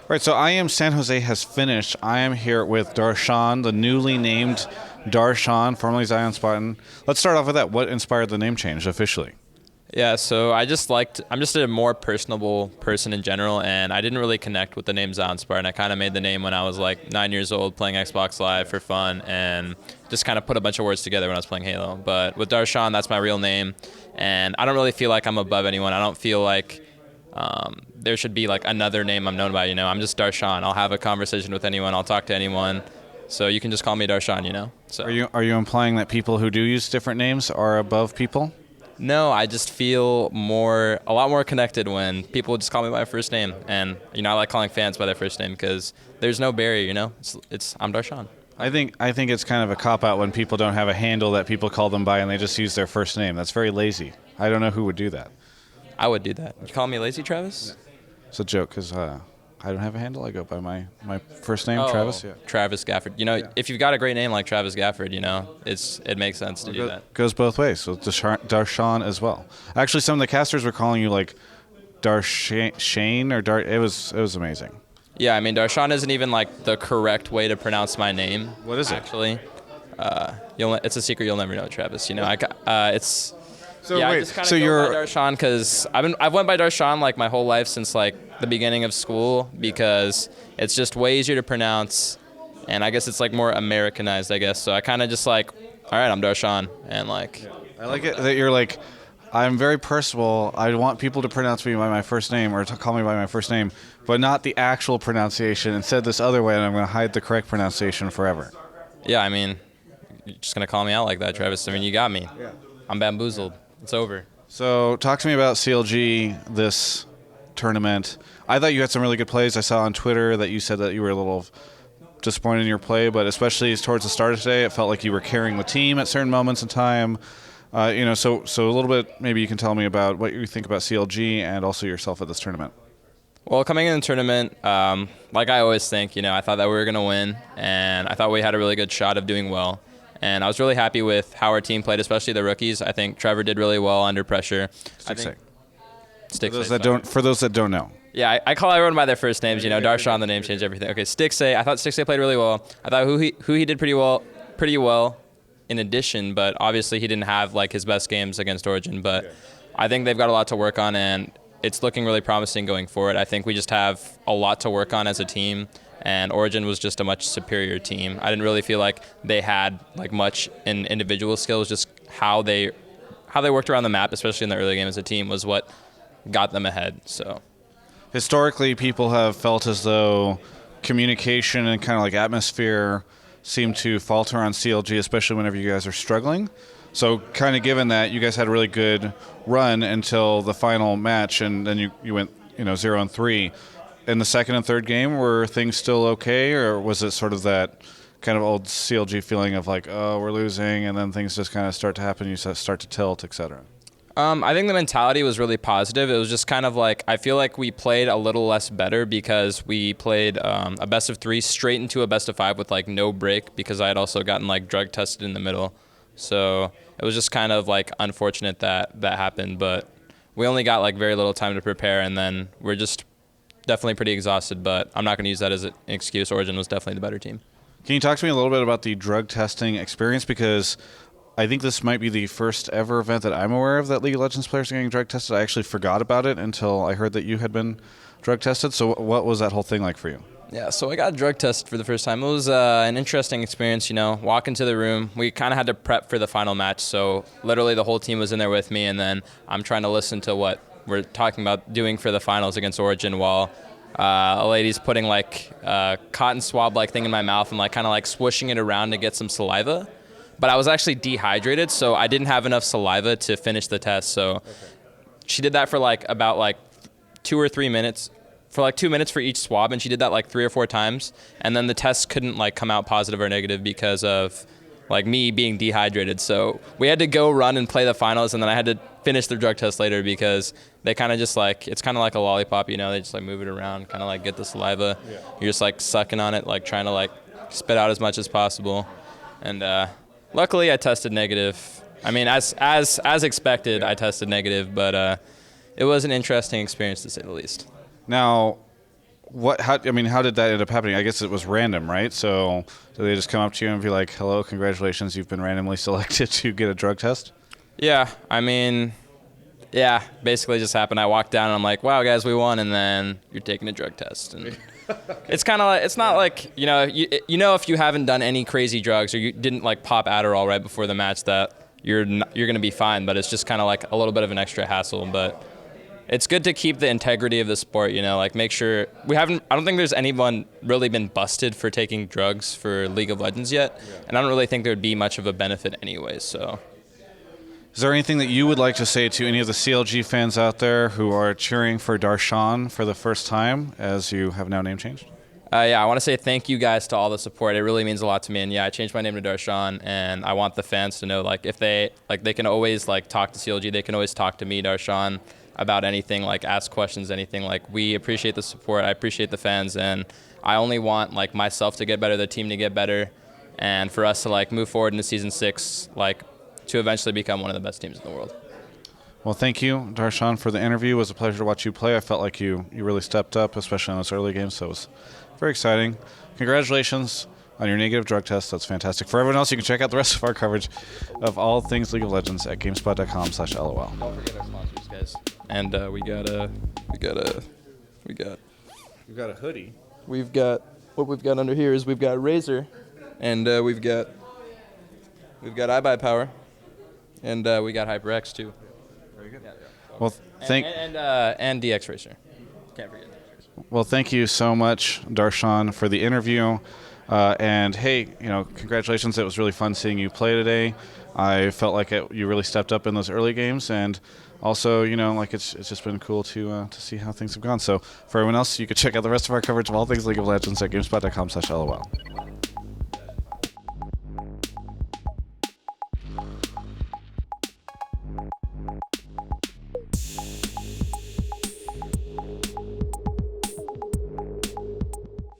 Right, so IEM San Jose has finished. I am here with Darshan, the newly named Darshan, formerly Zion Spartan. Let's start off with that. What inspired the name change officially? Yeah, so I'm just a more personable person in general, and I didn't really connect with the name Zion Spartan. I kind of made the name when I was like 9 years old playing Xbox Live for fun, and just kind of put a bunch of words together when I was playing Halo. But with Darshan, that's my real name, and I don't really feel like I'm above anyone. I don't feel like there should be like another name I'm known by, I'm just Darshan. I'll have a conversation with anyone. I'll talk to anyone. So you can just call me Darshan, So Are you implying that people who do use different names are above people? No, I just feel a lot more connected when people just call me by my first name. And, I like calling fans by their first name because there's no barrier, I'm Darshan. I think it's kind of a cop-out when people don't have a handle that people call them by and they just use their first name. That's very lazy. I don't know who would do that. I would do that. You call me lazy, Travis? It's a joke because I don't have a handle. I go by my first name, Travis. Yeah. Travis Gafford. If you've got a great name like Travis Gafford, it makes sense to do that. Goes both ways. So Darshan as well. Actually, some of the casters were calling you like Darshan or Dar. It was amazing. Yeah, I mean Darshan isn't even like the correct way to pronounce my name. What is it? Actually, it's a secret you'll never know, Travis. It's. So yeah, wait, I just kind so of go you're by Darshan because I've went by Darshan like my whole life since like the beginning of school because it's just way easier to pronounce, and I guess it's like more Americanized, I guess. So I kind of just like, all right, I'm Darshan, and like. I like it that you're like, I'm very personable. I want people to pronounce me by my first name or to call me by my first name, but not the actual pronunciation. Instead, this other way, and I'm going to hide the correct pronunciation forever. Yeah, I mean, you're just gonna call me out like that, Travis. I mean, you got me. Yeah. I'm bamboozled. It's over. So talk to me about CLG this tournament. I thought you had some really good plays. I saw on Twitter that you said that you were a little disappointed in your play, but especially towards the start of today, it felt like you were carrying the team at certain moments in time. So a little bit, maybe you can tell me about what you think about CLG and also yourself at this tournament. Well, coming in the tournament, like I always think, I thought that we were going to win, and I thought we had a really good shot of doing well. And I was really happy with how our team played, especially the rookies. I think Trevor did really well under pressure. For those that don't know. Yeah, I call everyone by their first names. Darshan, the name changed everything. Okay, Stixay. I thought Stixay played really well. I thought who he did pretty well. In addition, but obviously he didn't have like his best games against Origin. But I think they've got a lot to work on, and it's looking really promising going forward. I think we just have a lot to work on as a team. And Origin was just a much superior team. I didn't really feel like they had like much in individual skills. Just how they worked around the map, especially in the early game as a team, was what got them ahead. So historically, people have felt as though communication and kind of like atmosphere seem to falter on CLG, especially whenever you guys are struggling. So kind of given that, you guys had a really good run until the final match, and then you went 0-3. In the second and third game, were things still okay, or was it sort of that kind of old CLG feeling of like, oh, we're losing, and then things just kind of start to happen, you start to tilt, etc.? I think the mentality was really positive. It was just kind of like, I feel like we played a little less better because we played a best of 3 straight into a best of 5 with like no break because I had also gotten like drug tested in the middle. So it was just kind of like unfortunate that happened, but we only got like very little time to prepare, and then we're just definitely pretty exhausted, but I'm not going to use that as an excuse. Origin was definitely the better team. Can you talk to me a little bit about the drug testing experience? Because I think this might be the first ever event that I'm aware of that League of Legends players are getting drug tested. I actually forgot about it until I heard that you had been drug tested. So what was that whole thing like for you? Yeah, so I got drug tested for the first time. It was an interesting experience, walk into the room. We kind of had to prep for the final match, so literally the whole team was in there with me, and then I'm trying to listen to what we're talking about doing for the finals against Origin while a lady's putting like a cotton swab like thing in my mouth and like kind of like swooshing it around to get some saliva. But I was actually dehydrated, so I didn't have enough saliva to finish the test. So she did that for like about like 2 or 3 minutes, for like 2 minutes for each swab, and she did that like 3 or 4 times. And then the test couldn't like come out positive or negative because of like me being dehydrated. So we had to go run and play the finals, and then I had to finish the drug test later because they kind of just like, it's kind of like a lollipop, they just like move it around, kind of like get the saliva. Yeah. You're just like sucking on it, like trying to like spit out as much as possible. And luckily I tested negative. I mean, as expected, I tested negative, but it was an interesting experience to say the least. Now, How did that end up happening? I guess it was random, right? So did they just come up to you and be like, "Hello, congratulations, you've been randomly selected to get a drug test"? Yeah, I mean, yeah, basically just happened. I walked down and I'm like, wow, guys, we won, and then you're taking a drug test. And it's kind of like, it's not like, if you haven't done any crazy drugs or you didn't like pop Adderall right before the match that you're going to be fine, but it's just kind of like a little bit of an extra hassle. But it's good to keep the integrity of the sport, like make sure I don't think there's anyone really been busted for taking drugs for League of Legends yet. Yeah. And I don't really think there'd be much of a benefit anyways, so. Is there anything that you would like to say to any of the CLG fans out there who are cheering for Darshan for the first time, as you have now name changed? Yeah, I want to say thank you guys to all the support. It really means a lot to me. And yeah, I changed my name to Darshan, and I want the fans to know, like, if they can always talk to CLG. They can always talk to me, Darshan, about anything, ask questions, anything. We appreciate the support. I appreciate the fans, and I only want myself to get better, the team to get better, and for us to move forward into season 6, to eventually become one of the best teams in the world. Well, thank you, Darshan, for the interview. It was a pleasure to watch you play. I felt like you really stepped up, especially on those early games, so it was very exciting. Congratulations on your negative drug test. That's fantastic. For everyone else, you can check out the rest of our coverage of all things League of Legends at GameSpot.com/LOL. Don't forget our sponsors, guys. And we got a hoodie. What we've got under here is we've got Razer, and we've got iBuyPower. And we got HyperX too. Very good. Yeah. Well, and DX Racer. Can't forget DX Racer. Well, thank you so much, Darshan, for the interview. And hey, congratulations. It was really fun seeing you play today. I felt like you really stepped up in those early games, and also, it's just been cool to see how things have gone. So for everyone else, you can check out the rest of our coverage of all things League of Legends at GameSpot.com/LOL.